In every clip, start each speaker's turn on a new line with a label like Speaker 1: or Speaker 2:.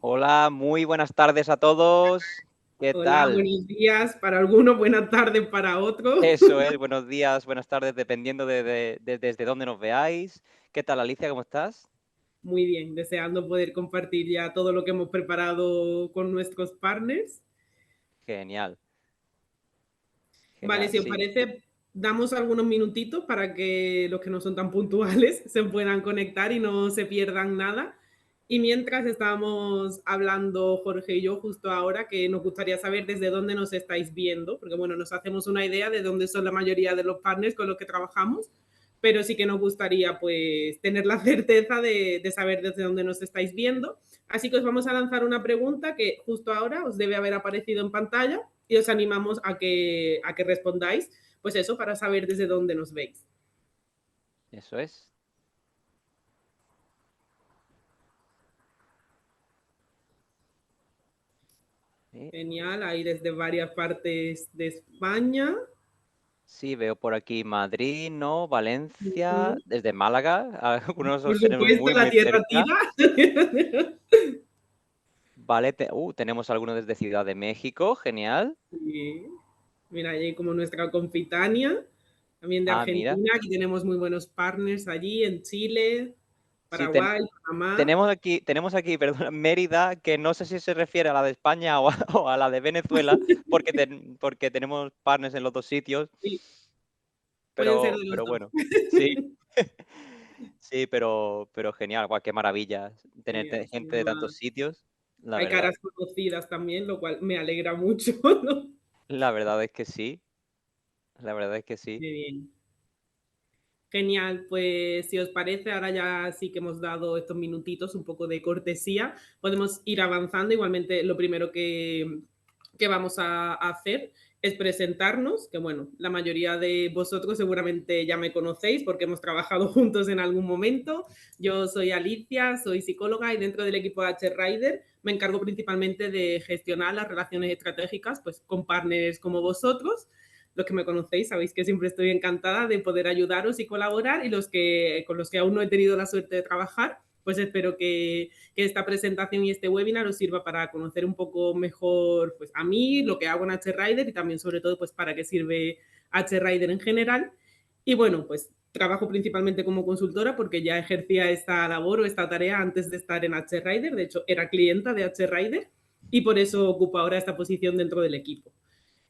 Speaker 1: Hola, muy buenas tardes a todos. ¿Qué
Speaker 2: Hola,
Speaker 1: tal?
Speaker 2: buenos días para algunos, buenas tardes para otros.
Speaker 1: Eso es, buenos días, buenas tardes, dependiendo desde dónde nos veáis. ¿Qué tal, Alicia? ¿Cómo estás?
Speaker 2: Muy bien, deseando poder compartir ya todo lo que hemos preparado con nuestros partners.
Speaker 1: Genial,
Speaker 2: Vale,
Speaker 1: genial,
Speaker 2: si os
Speaker 1: sí.
Speaker 2: parece, damos algunos minutitos para que los que no son tan puntuales se puedan conectar y no se pierdan nada. Y mientras estábamos hablando Jorge y yo justo ahora, que nos gustaría saber desde dónde nos estáis viendo, porque bueno, nos hacemos una idea de dónde son la mayoría de los partners con los que trabajamos, pero sí que nos gustaría pues tener la certeza de saber desde dónde nos estáis viendo. Así que os vamos a lanzar una pregunta que justo ahora os debe haber aparecido en pantalla y os animamos a que respondáis, pues eso, para saber desde dónde nos veis.
Speaker 1: Eso es. Sí,
Speaker 2: Genial, ahí desde varias partes de España.
Speaker 1: sí, veo por aquí Madrid, ¿no? Valencia,
Speaker 2: Ujú.
Speaker 1: desde Málaga. Algunos
Speaker 2: Por
Speaker 1: los tenemos
Speaker 2: supuesto,
Speaker 1: muy,
Speaker 2: la
Speaker 1: muy
Speaker 2: tierra
Speaker 1: cerca.
Speaker 2: tira.
Speaker 1: Vale, tenemos algunos desde Ciudad de México, genial.
Speaker 2: Sí. Mira, ahí como nuestra confitania, también de
Speaker 1: Ah, mira.
Speaker 2: Argentina, aquí tenemos muy buenos partners allí, en Chile,
Speaker 1: Sí,
Speaker 2: Paraguay, Panamá.
Speaker 1: tenemos aquí, perdón, Mérida, que no sé si se refiere a la de España o a, o a la de Venezuela, porque tenemos partners en los dos sitios,
Speaker 2: Sí, pueden ser
Speaker 1: pero,
Speaker 2: de los
Speaker 1: pero
Speaker 2: dos.
Speaker 1: bueno, sí, sí, pero genial, guau, qué maravilla tener
Speaker 2: Genial, sí,
Speaker 1: gente de tantos sitios, la
Speaker 2: hay
Speaker 1: verdad.
Speaker 2: caras conocidas también, lo cual me alegra mucho, ¿no?
Speaker 1: La verdad es que sí, la verdad es que sí.
Speaker 2: Muy bien. Genial, pues si os parece, ahora ya sí que hemos dado estos minutitos, un poco de cortesía, podemos ir avanzando. Igualmente, lo primero que vamos a hacer es presentarnos, que bueno, la mayoría de vosotros seguramente ya me conocéis porque hemos trabajado juntos en algún momento. Yo soy Alicia, soy psicóloga y dentro del equipo de H-Rider me encargo principalmente de gestionar las relaciones estratégicas pues, con partners como vosotros. Los que me conocéis sabéis que siempre estoy encantada de poder ayudaros y colaborar y los que con los que aún no he tenido la suerte de trabajar, pues espero que esta presentación y este webinar os sirva para conocer un poco mejor pues, a mí, lo que hago en H-Rider y también sobre todo pues para qué sirve H-Rider en general. Y bueno, pues trabajo principalmente como consultora porque ya ejercía esta labor o esta tarea antes de estar en H-Rider, de hecho era clienta de H-Rider y por eso ocupo ahora esta posición dentro del equipo.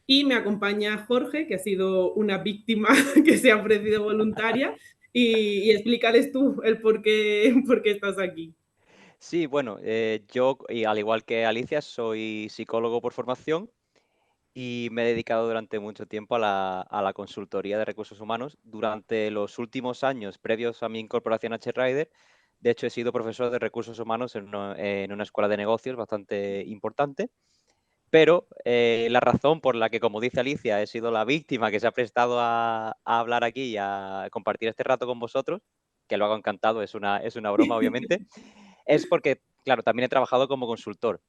Speaker 2: Y me acompaña Jorge, que ha sido una víctima que se ha ofrecido voluntaria, y explícales tú el por qué estás aquí.
Speaker 1: Sí, bueno, yo, y al igual que Alicia, soy psicólogo por formación. Y me he dedicado durante mucho tiempo a la consultoría de recursos humanos. Durante los últimos años previos a mi incorporación a H-Rider, de hecho, he sido profesor de recursos humanos en una escuela de negocios bastante importante. Pero la razón por la que, como dice Alicia, he sido la víctima que se ha prestado a hablar aquí y a compartir este rato con vosotros, que lo hago encantado, es una broma, obviamente, es porque, claro, también he trabajado como consultor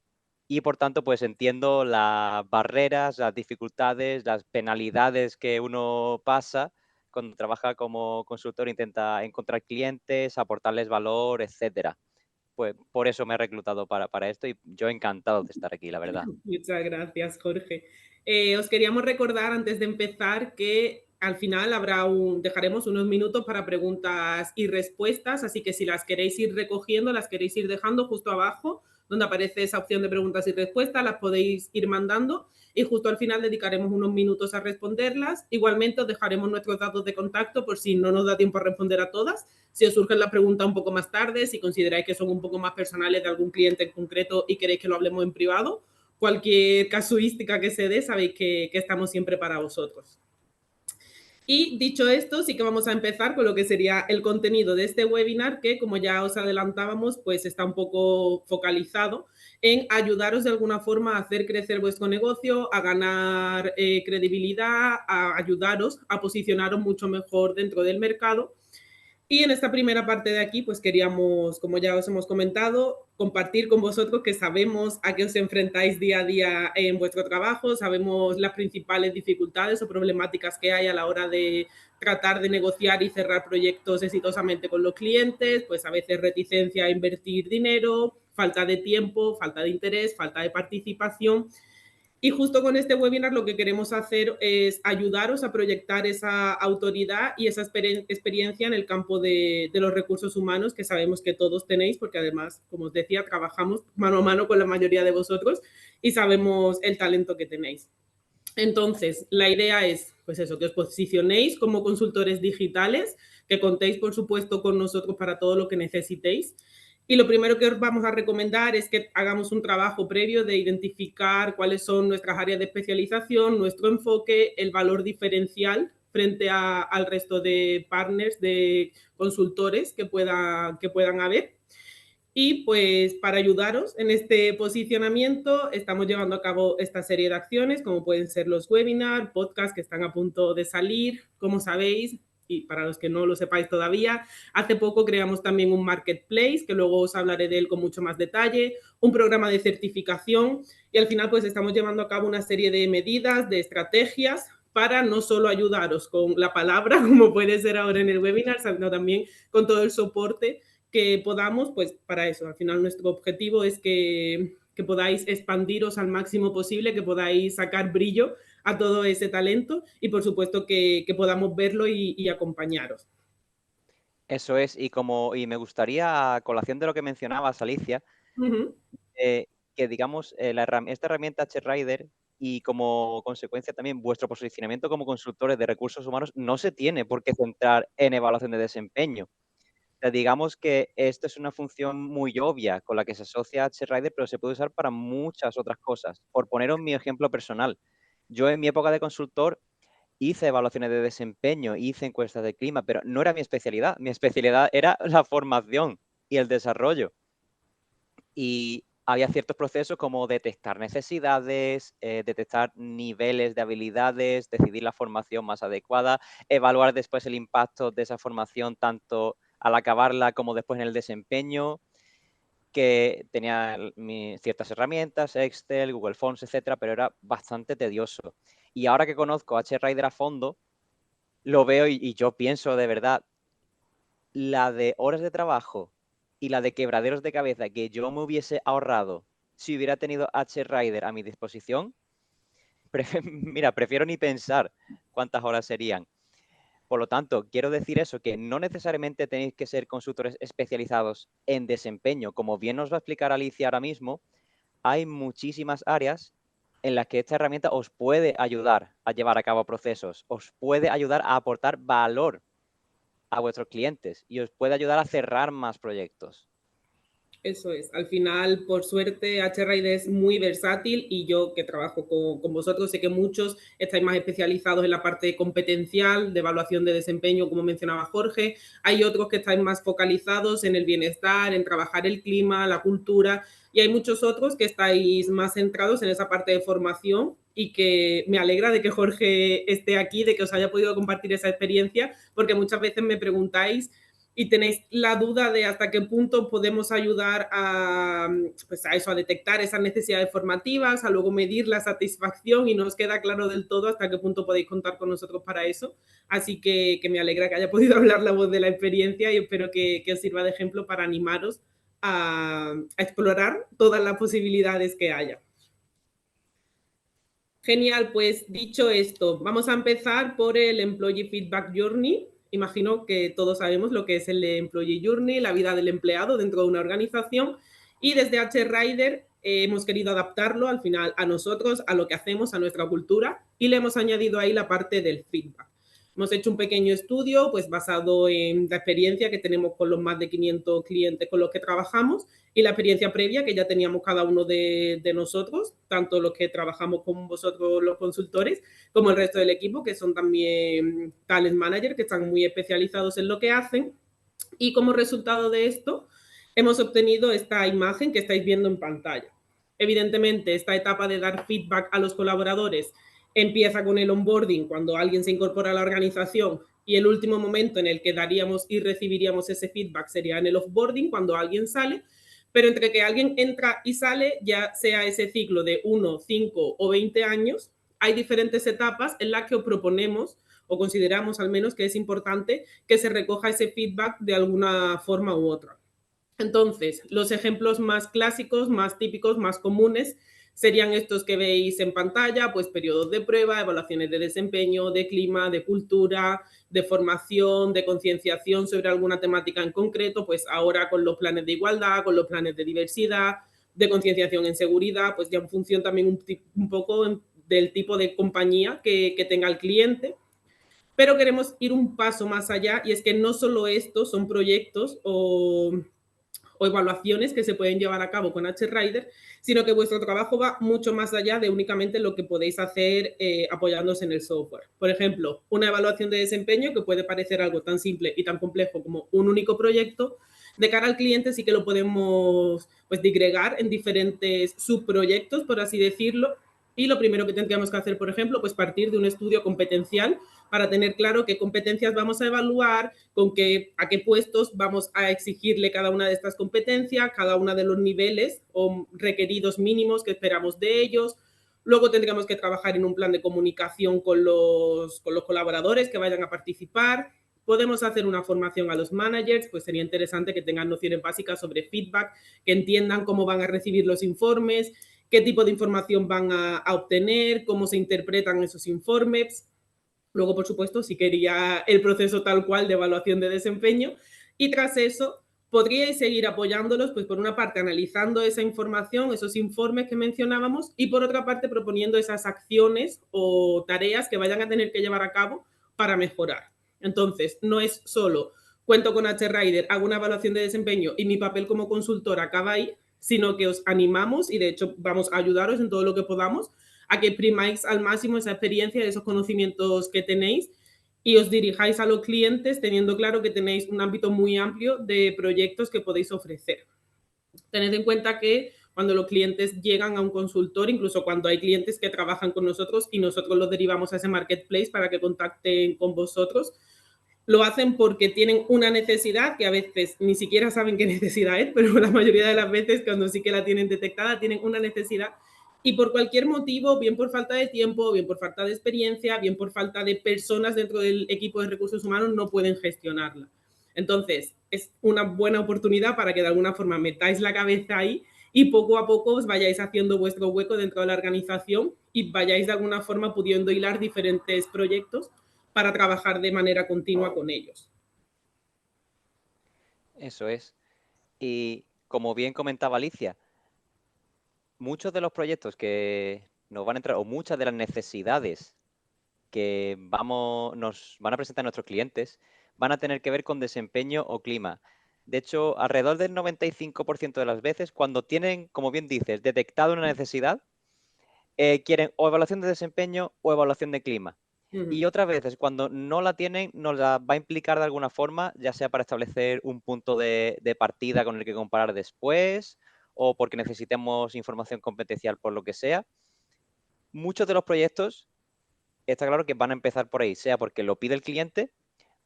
Speaker 1: y por tanto, pues entiendo las barreras, las dificultades, las penalidades que uno pasa cuando trabaja como consultor, intenta encontrar clientes, aportarles valor, etcétera. Pues por eso me he reclutado para esto y yo encantado de estar aquí, la verdad.
Speaker 2: Muchas gracias, Jorge. Os queríamos recordar antes de empezar que al final dejaremos unos minutos para preguntas y respuestas, así que si las queréis ir recogiendo, las queréis ir dejando justo abajo, donde aparece esa opción de preguntas y respuestas, las podéis ir mandando y justo al final dedicaremos unos minutos a responderlas. Igualmente os dejaremos nuestros datos de contacto por si no nos da tiempo a responder a todas. Si os surgen las preguntas un poco más tarde, si consideráis que son un poco más personales de algún cliente en concreto y queréis que lo hablemos en privado, cualquier casuística que se dé, sabéis que estamos siempre para vosotros. Y dicho esto, sí que vamos a empezar con lo que sería el contenido de este webinar, que como ya os adelantábamos, pues está un poco focalizado en ayudaros de alguna forma a hacer crecer vuestro negocio, a ganar credibilidad, a ayudaros a posicionaros mucho mejor dentro del mercado. Y en esta primera parte de aquí, pues queríamos, como ya os hemos comentado, compartir con vosotros que sabemos a qué os enfrentáis día a día en vuestro trabajo, sabemos las principales dificultades o problemáticas que hay a la hora de tratar de negociar y cerrar proyectos exitosamente con los clientes, pues a veces reticencia a invertir dinero, falta de tiempo, falta de interés, falta de participación. Y justo con este webinar lo que queremos hacer es ayudaros a proyectar esa autoridad y esa experiencia en el campo de los recursos humanos que sabemos que todos tenéis, porque además, como os decía, trabajamos mano a mano con la mayoría de vosotros y sabemos el talento que tenéis. Entonces, la idea es, pues eso, que os posicionéis como consultores digitales, que contéis, por supuesto, con nosotros para todo lo que necesitéis. Y lo primero que os vamos a recomendar es que hagamos un trabajo previo de identificar cuáles son nuestras áreas de especialización, nuestro enfoque, el valor diferencial frente al resto de partners, de consultores que puedan haber. Y pues para ayudaros en este posicionamiento estamos llevando a cabo esta serie de acciones, como pueden ser los webinars, podcasts que están a punto de salir. Como sabéis, y para los que no lo sepáis todavía, hace poco creamos también un marketplace, que luego os hablaré de él con mucho más detalle, un programa de certificación y al final pues estamos llevando a cabo una serie de medidas, de estrategias para no solo ayudaros con la palabra, como puede ser ahora en el webinar, sino también con todo el soporte que podamos, pues para eso, al final nuestro objetivo es que podáis expandiros al máximo posible, que podáis sacar brillo a todo ese talento y por supuesto que podamos verlo y acompañaros.
Speaker 1: Eso es, y me gustaría, a colación de lo que mencionabas, Alicia, que digamos, esta herramienta HRider y como consecuencia también vuestro posicionamiento como consultores de recursos humanos no se tiene por qué centrar en evaluación de desempeño. O sea, digamos que esto es una función muy obvia con la que se asocia a HRider, pero se puede usar para muchas otras cosas. Por poneros mi ejemplo personal, yo en mi época de consultor hice evaluaciones de desempeño, hice encuestas de clima, pero no era mi especialidad. Mi especialidad era la formación y el desarrollo. Y había ciertos procesos como detectar necesidades, detectar niveles de habilidades, decidir la formación más adecuada, evaluar después el impacto de esa formación tanto al acabarla como después en el desempeño, que tenía ciertas herramientas, Excel, Google Forms, etcétera, pero era bastante tedioso. Y ahora que conozco HRider a fondo, lo veo y yo pienso de verdad, la de horas de trabajo y la de quebraderos de cabeza que yo me hubiese ahorrado si hubiera tenido HRider a mi disposición, mira, prefiero ni pensar cuántas horas serían. Por lo tanto, quiero decir eso, que no necesariamente tenéis que ser consultores especializados en desempeño. Como bien nos va a explicar Alicia ahora mismo, hay muchísimas áreas en las que esta herramienta os puede ayudar a llevar a cabo procesos, os puede ayudar a aportar valor a vuestros clientes y os puede ayudar a cerrar más proyectos.
Speaker 2: Eso es. Al final, por suerte, HRID es muy versátil y yo que trabajo con vosotros sé que muchos estáis más especializados en la parte competencial, de evaluación de desempeño, como mencionaba Jorge. Hay otros que estáis más focalizados en el bienestar, en trabajar el clima, la cultura. Y hay muchos otros que estáis más centrados en esa parte de formación y que me alegra de que Jorge esté aquí, de que os haya podido compartir esa experiencia, porque muchas veces me preguntáis y tenéis la duda de hasta qué punto podemos ayudar a, pues a eso, a detectar esas necesidades formativas, a luego medir la satisfacción y no os queda claro del todo hasta qué punto podéis contar con nosotros para eso. Así que me alegra que haya podido hablar la voz de la experiencia y espero que os sirva de ejemplo para animaros a explorar todas las posibilidades que haya. Genial, pues dicho esto, vamos a empezar por el Employee Feedback Journey. Imagino que todos sabemos lo que es el Employee Journey, la vida del empleado dentro de una organización. Y desde HRider hemos querido adaptarlo al final a nosotros, a lo que hacemos, a nuestra cultura, y le hemos añadido ahí la parte del feedback. Hemos hecho un pequeño estudio pues basado en la experiencia que tenemos con los más de 500 clientes con los que trabajamos y la experiencia previa que ya teníamos cada uno de nosotros, tanto los que trabajamos con vosotros los consultores, como el resto del equipo, que son también talent managers, que están muy especializados en lo que hacen. Y como resultado de esto, hemos obtenido esta imagen que estáis viendo en pantalla. Evidentemente, esta etapa de dar feedback a los colaboradores empieza con el onboarding, cuando alguien se incorpora a la organización, y el último momento en el que daríamos y recibiríamos ese feedback sería en el offboarding, cuando alguien sale, pero entre que alguien entra y sale, ya sea ese ciclo de 1, 5 o 20 años, hay diferentes etapas en las que os proponemos o consideramos al menos que es importante que se recoja ese feedback de alguna forma u otra. Entonces, los ejemplos más clásicos, más típicos, más comunes serían estos que veis en pantalla, pues periodos de prueba, evaluaciones de desempeño, de clima, de cultura, de formación, de concienciación sobre alguna temática en concreto, pues ahora con los planes de igualdad, con los planes de diversidad, de concienciación en seguridad, pues ya en función también un poco del tipo de compañía que tenga el cliente. Pero queremos ir un paso más allá y es que no solo estos son proyectos o evaluaciones que se pueden llevar a cabo con HRider, sino que vuestro trabajo va mucho más allá de únicamente lo que podéis hacer apoyándose en el software. Por ejemplo, una evaluación de desempeño que puede parecer algo tan simple y tan complejo como un único proyecto, de cara al cliente sí que lo podemos pues digregar en diferentes subproyectos, por así decirlo, y lo primero que tendríamos que hacer, por ejemplo, pues partir de un estudio competencial para tener claro qué competencias vamos a evaluar, a qué puestos vamos a exigirle cada una de estas competencias, cada uno de los niveles o requeridos mínimos que esperamos de ellos. Luego tendríamos que trabajar en un plan de comunicación con los colaboradores que vayan a participar. Podemos hacer una formación a los managers, pues sería interesante que tengan nociones básicas sobre feedback, que entiendan cómo van a recibir los informes, qué tipo de información van a obtener, cómo se interpretan esos informes. Luego, por supuesto, si quería el proceso tal cual de evaluación de desempeño. Y tras eso, podríais seguir apoyándolos, pues por una parte analizando esa información, esos informes que mencionábamos, y por otra parte proponiendo esas acciones o tareas que vayan a tener que llevar a cabo para mejorar. Entonces, no es solo cuento con HRider, hago una evaluación de desempeño y mi papel como consultora acaba ahí, sino que os animamos y de hecho vamos a ayudaros en todo lo que podamos a que primáis al máximo esa experiencia, esos conocimientos que tenéis y os dirijáis a los clientes teniendo claro que tenéis un ámbito muy amplio de proyectos que podéis ofrecer. Tened en cuenta que cuando los clientes llegan a un consultor, incluso cuando hay clientes que trabajan con nosotros y nosotros los derivamos a ese marketplace para que contacten con vosotros, lo hacen porque tienen una necesidad que a veces ni siquiera saben qué necesidad es, pero la mayoría de las veces cuando sí que la tienen detectada, tienen una necesidad y por cualquier motivo, bien por falta de tiempo, bien por falta de experiencia, bien por falta de personas dentro del equipo de recursos humanos, no pueden gestionarla. Entonces, es una buena oportunidad para que de alguna forma metáis la cabeza ahí y poco a poco os vayáis haciendo vuestro hueco dentro de la organización y vayáis de alguna forma pudiendo hilar diferentes proyectos para trabajar de manera continua con ellos.
Speaker 1: Eso es. Y como bien comentaba Alicia, muchos de los proyectos que nos van a entrar, o muchas de las necesidades que nos van a presentar nuestros clientes, van a tener que ver con desempeño o clima. De hecho, alrededor del 95% de las veces, cuando tienen, como bien dices, detectado una necesidad, quieren o evaluación de desempeño o evaluación de clima. Y otras veces, cuando no la tienen, nos la va a implicar de alguna forma, ya sea para establecer un punto de partida con el que comparar después, o porque necesitemos información competencial por lo que sea. Muchos de los proyectos, está claro que van a empezar por ahí, sea porque lo pide el cliente,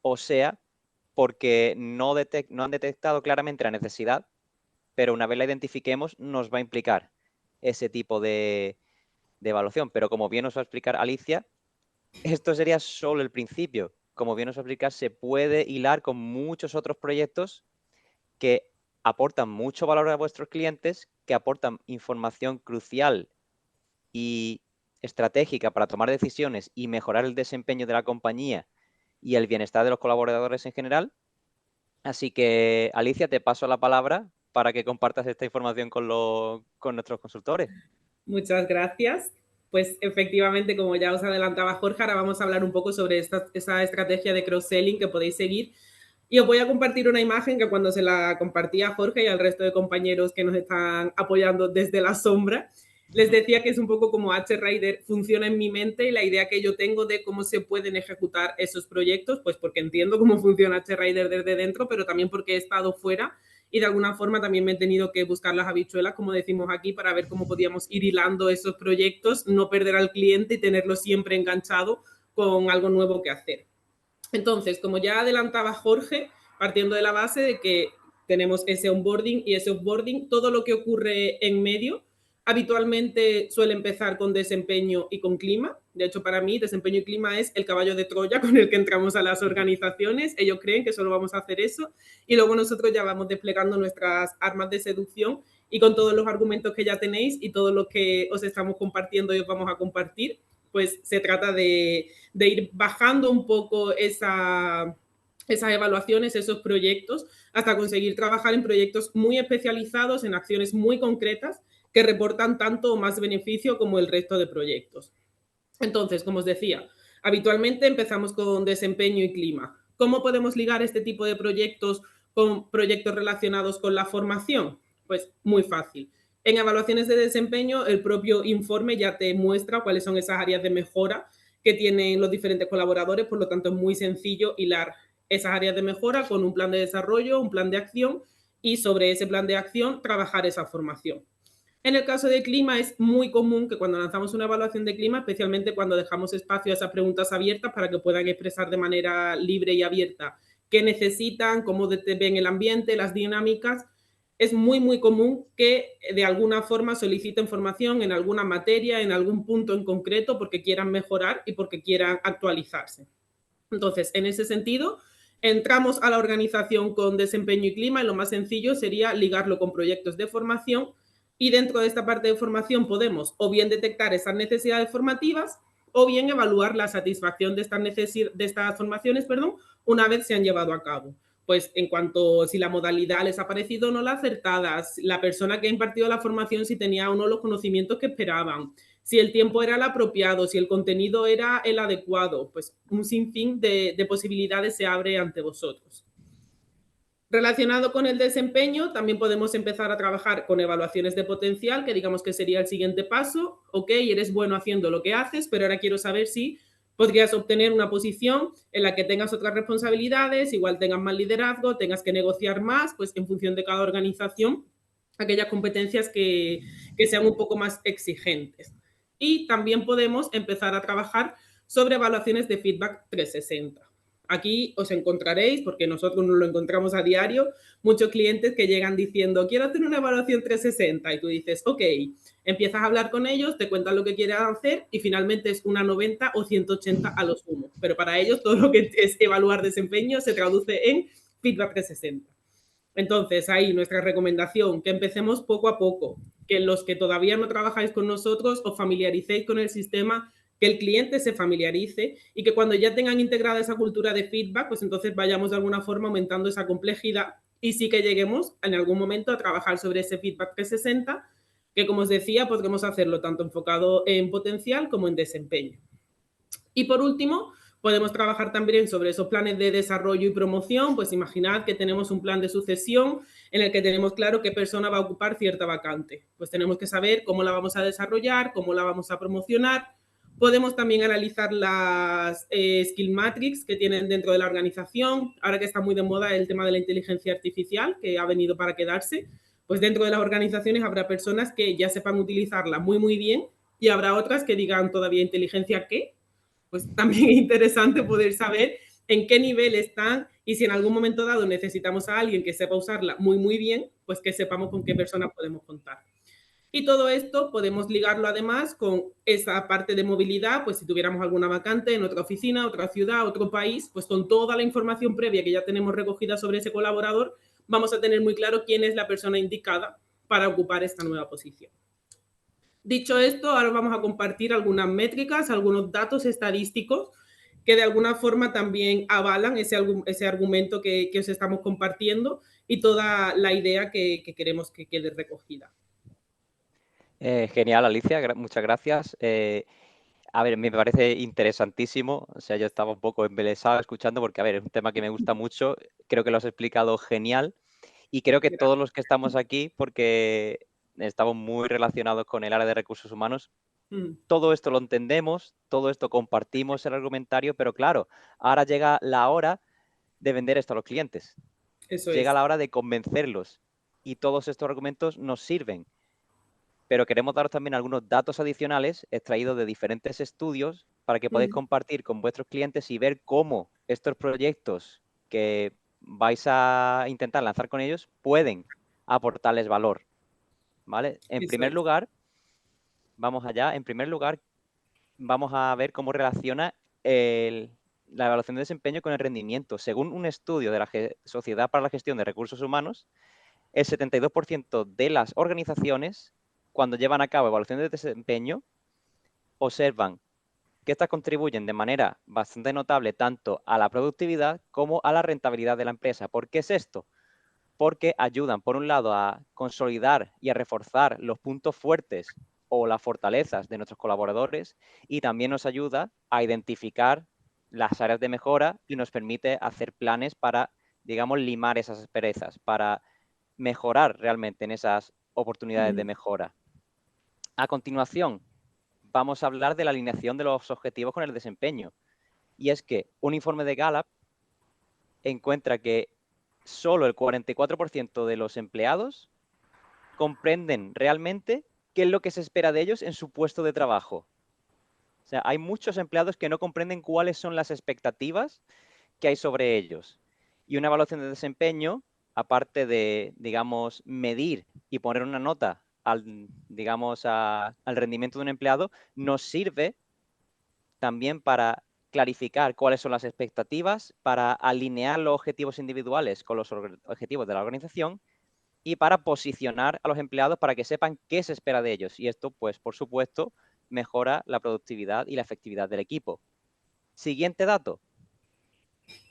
Speaker 1: o sea porque no han detectado claramente la necesidad, pero una vez la identifiquemos, nos va a implicar ese tipo de evaluación. Pero como bien nos va a explicar Alicia, esto sería solo el principio. Como bien nos va a explicar, se puede hilar con muchos otros proyectos que aportan mucho valor a vuestros clientes, que aportan información crucial y estratégica para tomar decisiones y mejorar el desempeño de la compañía y el bienestar de los colaboradores en general. Así que, Alicia, te paso la palabra para que compartas esta información con nuestros consultores.
Speaker 2: Muchas gracias. Pues efectivamente, como ya os adelantaba Jorge, ahora vamos a hablar un poco sobre esa estrategia de cross-selling que podéis seguir. Y os voy a compartir una imagen que cuando se la compartí a Jorge y al resto de compañeros que nos están apoyando desde la sombra, les decía que es un poco como HRider funciona en mi mente y la idea que yo tengo de cómo se pueden ejecutar esos proyectos, pues porque entiendo cómo funciona HRider desde dentro, pero también porque he estado fuera y de alguna forma también me he tenido que buscar las habichuelas, como decimos aquí, para ver cómo podíamos ir hilando esos proyectos, no perder al cliente y tenerlo siempre enganchado con algo nuevo que hacer. Entonces, como ya adelantaba Jorge, partiendo de la base de que tenemos ese onboarding y ese offboarding, todo lo que ocurre en medio Habitualmente suele empezar con desempeño y con clima. De hecho, para mí, desempeño y clima es el caballo de Troya con el que entramos a las organizaciones. Ellos creen que solo vamos a hacer eso y luego nosotros ya vamos desplegando nuestras armas de seducción y con todos los argumentos que ya tenéis y todo lo que os estamos compartiendo y os vamos a compartir, pues se trata de ir bajando un poco esas evaluaciones, esos proyectos, hasta conseguir trabajar en proyectos muy especializados, en acciones muy concretas que reportan tanto o más beneficio como el resto de proyectos. Entonces, como os decía, habitualmente empezamos con desempeño y clima. ¿Cómo podemos ligar este tipo de proyectos con proyectos relacionados con la formación? Pues muy fácil. En evaluaciones de desempeño, el propio informe ya te muestra cuáles son esas áreas de mejora que tienen los diferentes colaboradores, por lo tanto es muy sencillo hilar esas áreas de mejora con un plan de desarrollo, un plan de acción y sobre ese plan de acción trabajar esa formación. En el caso de clima es muy común que cuando lanzamos una evaluación de clima, especialmente cuando dejamos espacio a esas preguntas abiertas para que puedan expresar de manera libre y abierta qué necesitan, cómo ven el ambiente, las dinámicas, es muy común que de alguna forma soliciten formación en alguna materia, en algún punto en concreto, porque quieran mejorar y porque quieran actualizarse. Entonces, en ese sentido, entramos a la organización con desempeño y clima y lo más sencillo sería ligarlo con proyectos de formación y dentro de esta parte de formación podemos o bien detectar esas necesidades formativas o bien evaluar la satisfacción de estas formaciones, una vez se han llevado a cabo. Pues en cuanto si la modalidad les ha parecido o no la acertada, la persona que ha impartido la formación si tenía o no los conocimientos que esperaban, si el tiempo era el apropiado, si el contenido era el adecuado, pues un sinfín de posibilidades se abre ante vosotros. Relacionado con el desempeño, también podemos empezar a trabajar con evaluaciones de potencial, que digamos que sería el siguiente paso. Ok, eres bueno haciendo lo que haces, pero ahora quiero saber si podrías obtener una posición en la que tengas otras responsabilidades, igual tengas más liderazgo, tengas que negociar más, pues en función de cada organización, aquellas competencias que sean un poco más exigentes. Y también podemos empezar a trabajar sobre evaluaciones de feedback 360. Aquí os encontraréis, porque nosotros nos lo encontramos a diario, muchos clientes que llegan diciendo, quiero hacer una evaluación 360 y tú dices, ok, empiezas a hablar con ellos, te cuentan lo que quieren hacer y finalmente es una 90 o 180 a lo sumo. Pero para ellos todo lo que es evaluar desempeño se traduce en feedback 360. Entonces, ahí nuestra recomendación, que empecemos poco a poco, que los que todavía no trabajáis con nosotros os familiaricéis con el sistema, que el cliente se familiarice y que cuando ya tengan integrada esa cultura de feedback, pues entonces vayamos de alguna forma aumentando esa complejidad y sí que lleguemos en algún momento a trabajar sobre ese feedback 360, que como os decía, podremos hacerlo tanto enfocado en potencial como en desempeño. Y por último, podemos trabajar también sobre esos planes de desarrollo y promoción. Pues imaginad que tenemos un plan de sucesión en el que tenemos claro qué persona va a ocupar cierta vacante. Pues tenemos que saber cómo la vamos a desarrollar, cómo la vamos a promocionar. Podemos también analizar las skill matrix que tienen dentro de la organización. Ahora que está muy de moda el tema de la inteligencia artificial, que ha venido para quedarse, pues dentro de las organizaciones habrá personas que ya sepan utilizarla muy bien y habrá otras que digan todavía inteligencia qué, pues también es interesante poder saber en qué nivel están y si en algún momento dado necesitamos a alguien que sepa usarla muy bien, pues que sepamos con qué persona podemos contar. Y todo esto podemos ligarlo además con esa parte de movilidad, pues si tuviéramos alguna vacante en otra oficina, otra ciudad, otro país, pues con toda la información previa que ya tenemos recogida sobre ese colaborador, vamos a tener muy claro quién es la persona indicada para ocupar esta nueva posición. Dicho esto, ahora vamos a compartir algunas métricas, algunos datos estadísticos que de alguna forma también avalan ese argumento que os estamos compartiendo y toda la idea que queremos que quede recogida.
Speaker 1: Genial, Alicia, muchas gracias. A ver, me parece interesantísimo. O sea, yo estaba un poco embelesado escuchando porque, a ver, es un tema que me gusta mucho. Creo que lo has explicado genial. Y creo que todos los que estamos aquí, porque estamos muy relacionados con el área de recursos humanos, todo esto lo entendemos, todo esto compartimos el argumentario, pero claro, ahora llega la hora de vender esto a los clientes.
Speaker 2: Eso
Speaker 1: Llega
Speaker 2: es.
Speaker 1: la hora de convencerlos y todos estos argumentos nos sirven. Pero queremos daros también algunos datos adicionales extraídos de diferentes estudios para que podáis compartir con vuestros clientes y ver cómo estos proyectos que vais a intentar lanzar con ellos pueden aportarles valor, ¿vale? En
Speaker 2: Eso
Speaker 1: primer
Speaker 2: es.
Speaker 1: lugar, Vamos allá. En primer lugar, vamos a ver cómo relaciona la evaluación de desempeño con el rendimiento. Según un estudio de la Sociedad para la Gestión de Recursos Humanos, el 72% de las organizaciones, cuando llevan a cabo evaluaciones de desempeño, observan que estas contribuyen de manera bastante notable tanto a la productividad como a la rentabilidad de la empresa. ¿Por qué es esto? Porque ayudan, por un lado, a consolidar y a reforzar los puntos fuertes o las fortalezas de nuestros colaboradores, y también nos ayuda a identificar las áreas de mejora y nos permite hacer planes para, digamos, limar esas asperezas, para mejorar realmente en esas oportunidades de mejora. A continuación, vamos a hablar de la alineación de los objetivos con el desempeño. Y es que un informe de Gallup encuentra que solo el 44% de los empleados comprenden realmente qué es lo que se espera de ellos en su puesto de trabajo. O sea, hay muchos empleados que no comprenden cuáles son las expectativas que hay sobre ellos. Y una evaluación de desempeño, aparte de, digamos, medir y poner una nota al, digamos, al rendimiento de un empleado, nos sirve también para clarificar cuáles son las expectativas, para alinear los objetivos individuales con los objetivos de la organización y para posicionar a los empleados para que sepan qué se espera de ellos. Y esto, pues, por supuesto, mejora la productividad y la efectividad del equipo. Siguiente dato.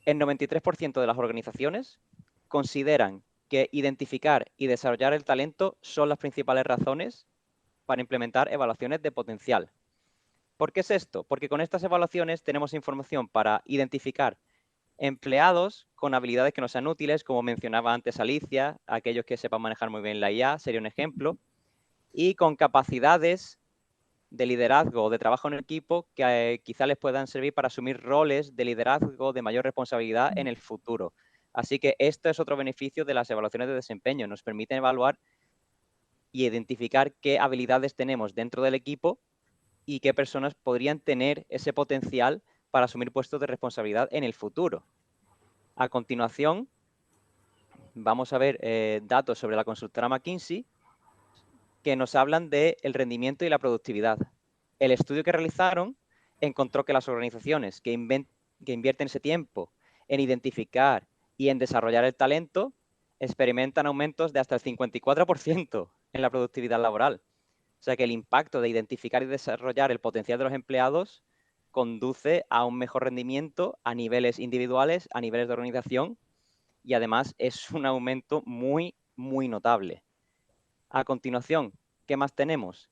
Speaker 1: El 93% de las organizaciones consideran que identificar y desarrollar el talento son las principales razones para implementar evaluaciones de potencial. ¿Por qué es esto? Porque con estas evaluaciones tenemos información para identificar empleados con habilidades que nos sean útiles, como mencionaba antes Alicia, aquellos que sepan manejar muy bien la IA, sería un ejemplo, y con capacidades de liderazgo o de trabajo en equipo que quizá les puedan servir para asumir roles de liderazgo de mayor responsabilidad en el futuro. Así que esto es otro beneficio de las evaluaciones de desempeño. Nos permiten evaluar y identificar qué habilidades tenemos dentro del equipo y qué personas podrían tener ese potencial para asumir puestos de responsabilidad en el futuro. A continuación, vamos a ver datos sobre la consultora McKinsey que nos hablan del rendimiento y la productividad. El estudio que realizaron encontró que las organizaciones que invierten ese tiempo en identificar y en desarrollar el talento experimentan aumentos de hasta el 54% en la productividad laboral. O sea que el impacto de identificar y desarrollar el potencial de los empleados conduce a un mejor rendimiento a niveles individuales, a niveles de organización, y además es un aumento muy, muy notable. A continuación, ¿qué más tenemos?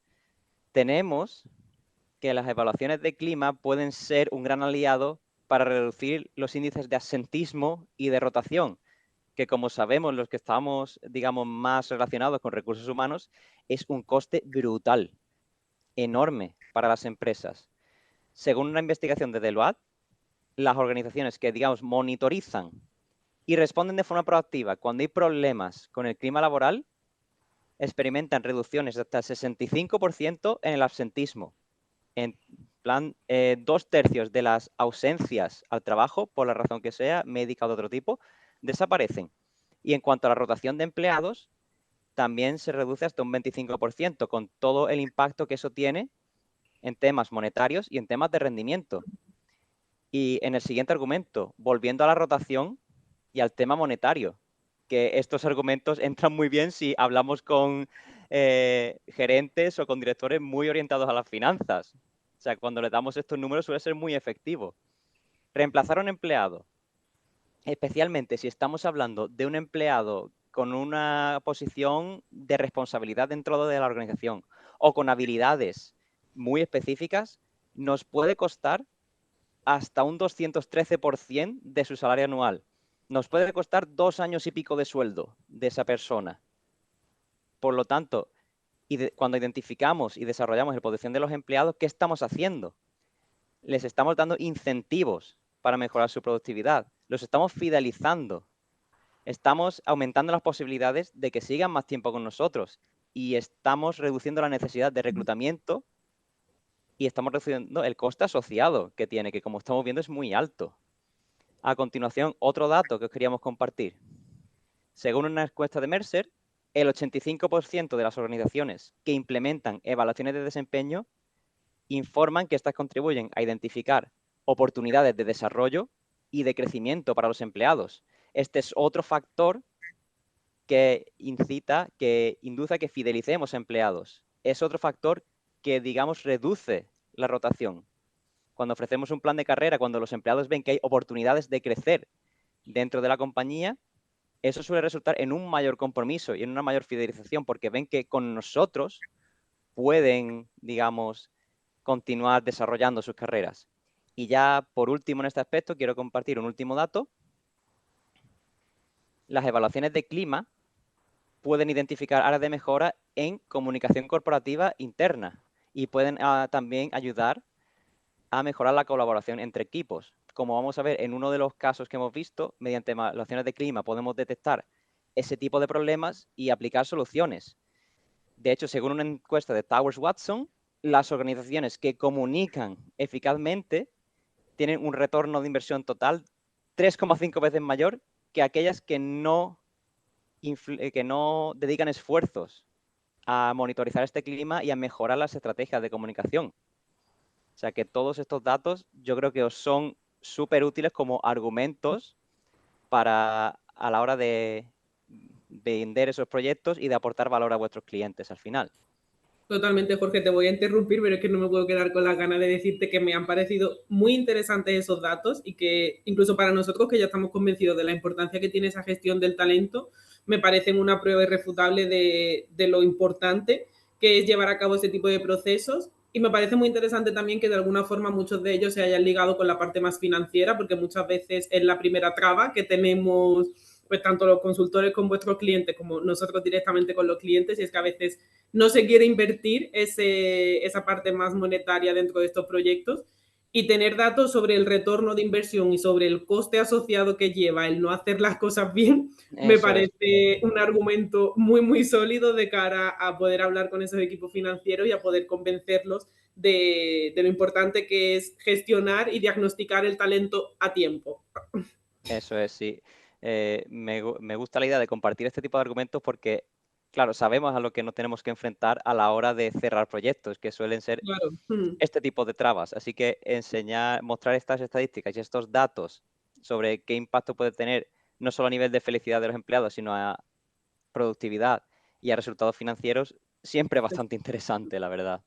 Speaker 1: Tenemos que las evaluaciones de clima pueden ser un gran aliado para reducir los índices de absentismo y de rotación, que como sabemos los que estamos, digamos, más relacionados con recursos humanos, es un coste brutal, enorme para las empresas. Según una investigación de Deloitte, las organizaciones que, digamos, monitorizan y responden de forma proactiva cuando hay problemas con el clima laboral, experimentan reducciones de hasta el 65% en el absentismo. En plan, 2/3 de las ausencias al trabajo, por la razón que sea, médica o de otro tipo, desaparecen. Y en cuanto a la rotación de empleados, también se reduce hasta un 25%, con todo el impacto que eso tiene en temas monetarios y en temas de rendimiento. Y en el siguiente argumento, volviendo a la rotación y al tema monetario, que estos argumentos entran muy bien si hablamos con gerentes o con directores muy orientados a las finanzas. O sea, cuando le damos estos números suele ser muy efectivo. Reemplazar a un empleado, especialmente si estamos hablando de un empleado con una posición de responsabilidad dentro de la organización o con habilidades muy específicas, nos puede costar hasta un 213% de su salario anual. Nos puede costar 2 años y pico de sueldo de esa persona. Por lo tanto, cuando identificamos y desarrollamos el potencial de los empleados, ¿qué estamos haciendo? Les estamos dando incentivos para mejorar su productividad. Los estamos fidelizando. Estamos aumentando las posibilidades de que sigan más tiempo con nosotros y estamos reduciendo la necesidad de reclutamiento y estamos reduciendo el coste asociado que tiene, que como estamos viendo es muy alto. A continuación, otro dato que os queríamos compartir. Según una encuesta de Mercer, el 85% de las organizaciones que implementan evaluaciones de desempeño informan que estas contribuyen a identificar oportunidades de desarrollo y de crecimiento para los empleados. Este es otro factor que induce a que fidelicemos empleados. Es otro factor que, digamos, reduce la rotación. Cuando ofrecemos un plan de carrera, cuando los empleados ven que hay oportunidades de crecer dentro de la compañía, eso suele resultar en un mayor compromiso y en una mayor fidelización, porque ven que con nosotros pueden, digamos, continuar desarrollando sus carreras. Y ya por último en este aspecto quiero compartir un último dato. Las evaluaciones de clima pueden identificar áreas de mejora en comunicación corporativa interna y pueden también ayudar a mejorar la colaboración entre equipos. Como vamos a ver en uno de los casos que hemos visto, mediante evaluaciones de clima podemos detectar ese tipo de problemas y aplicar soluciones. De hecho, según una encuesta de Towers Watson, las organizaciones que comunican eficazmente tienen un retorno de inversión total 3,5 veces mayor que aquellas que no dedican esfuerzos a monitorizar este clima y a mejorar las estrategias de comunicación. O sea que todos estos datos yo creo que os son súper útiles como argumentos para a la hora de vender esos proyectos y de aportar valor a vuestros clientes al final.
Speaker 2: Totalmente, Jorge, te voy a interrumpir, pero es que no me puedo quedar con las ganas de decirte que me han parecido muy interesantes esos datos y que incluso para nosotros que ya estamos convencidos de la importancia que tiene esa gestión del talento, me parecen una prueba irrefutable de lo importante que es llevar a cabo ese tipo de procesos. Y me parece muy interesante también que de alguna forma muchos de ellos se hayan ligado con la parte más financiera, porque muchas veces es la primera traba que tenemos pues tanto los consultores con vuestros clientes como nosotros directamente con los clientes, y es que a veces no se quiere invertir esa parte más monetaria dentro de estos proyectos, y tener datos sobre el retorno de inversión y sobre el coste asociado que lleva el no hacer las cosas bien, me
Speaker 1: Eso es.
Speaker 2: parece un argumento muy, muy sólido de cara a poder hablar con esos equipos financieros y a poder convencerlos de lo importante que es gestionar y diagnosticar el talento a tiempo.
Speaker 1: Eso es, sí. Me gusta la idea de compartir este tipo de argumentos porque, claro, sabemos a lo que nos tenemos que enfrentar a la hora de cerrar proyectos, que suelen ser
Speaker 2: Claro. Mm.
Speaker 1: este tipo de trabas. Así que mostrar estas estadísticas y estos datos sobre qué impacto puede tener no solo a nivel de felicidad de los empleados, sino a productividad y a resultados financieros, siempre bastante interesante, la verdad.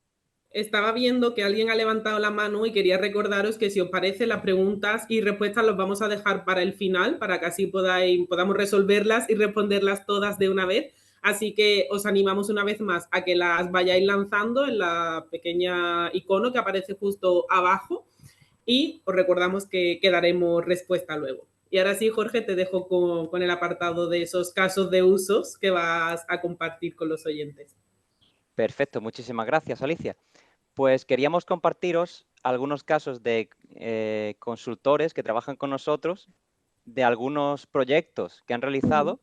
Speaker 2: Estaba viendo que alguien ha levantado la mano y quería recordaros que si os parece las preguntas y respuestas los vamos a dejar para el final, para que así podamos resolverlas y responderlas todas de una vez. Así que os animamos una vez más a que las vayáis lanzando en la pequeña icono que aparece justo abajo, y os recordamos que daremos respuesta luego. Y ahora sí, Jorge, te dejo con el apartado de esos casos de usos que vas a compartir con los oyentes.
Speaker 1: Perfecto, muchísimas gracias, Alicia. Pues queríamos compartiros algunos casos de consultores que trabajan con nosotros, de algunos proyectos que han realizado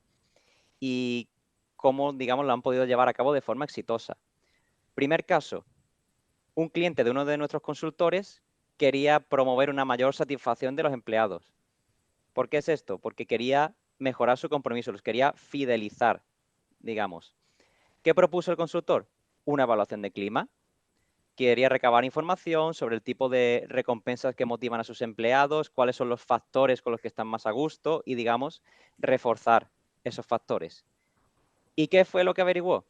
Speaker 1: y cómo, digamos, lo han podido llevar a cabo de forma exitosa. Primer caso, un cliente de uno de nuestros consultores quería promover una mayor satisfacción de los empleados. ¿Por qué es esto? Porque quería mejorar su compromiso, los quería fidelizar, digamos. ¿Qué propuso el consultor? Una evaluación de clima. Quería recabar información sobre el tipo de recompensas que motivan a sus empleados, cuáles son los factores con los que están más a gusto y, digamos, reforzar esos factores. ¿Y qué fue lo que averiguó?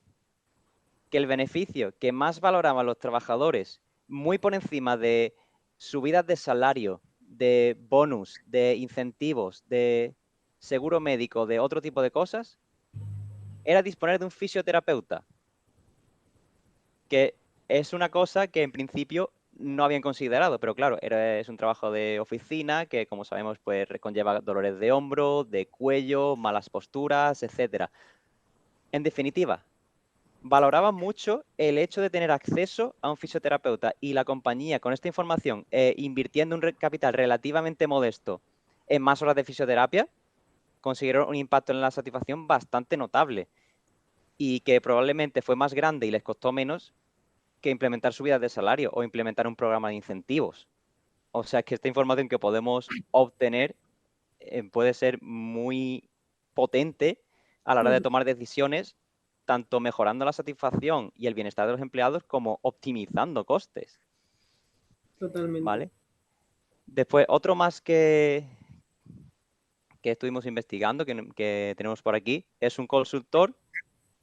Speaker 1: Que el beneficio que más valoraban los trabajadores, muy por encima de subidas de salario, de bonus, de incentivos, de seguro médico, de otro tipo de cosas, era disponer de un fisioterapeuta, que es una cosa que en principio no habían considerado, pero claro, es un trabajo de oficina que, como sabemos, pues conlleva dolores de hombro, de cuello, malas posturas, etcétera. En definitiva, valoraban mucho el hecho de tener acceso a un fisioterapeuta, y la compañía con esta información, invirtiendo un capital relativamente modesto en más horas de fisioterapia, consiguieron un impacto en la satisfacción bastante notable y que probablemente fue más grande y les costó menos que implementar subidas de salario o implementar un programa de incentivos. O sea que esta información que podemos obtener puede ser muy potente a la hora de tomar decisiones tanto mejorando la satisfacción y el bienestar de los empleados como optimizando costes,
Speaker 2: Totalmente.
Speaker 1: ¿vale? Después, otro más que estuvimos investigando, que tenemos por aquí, es un consultor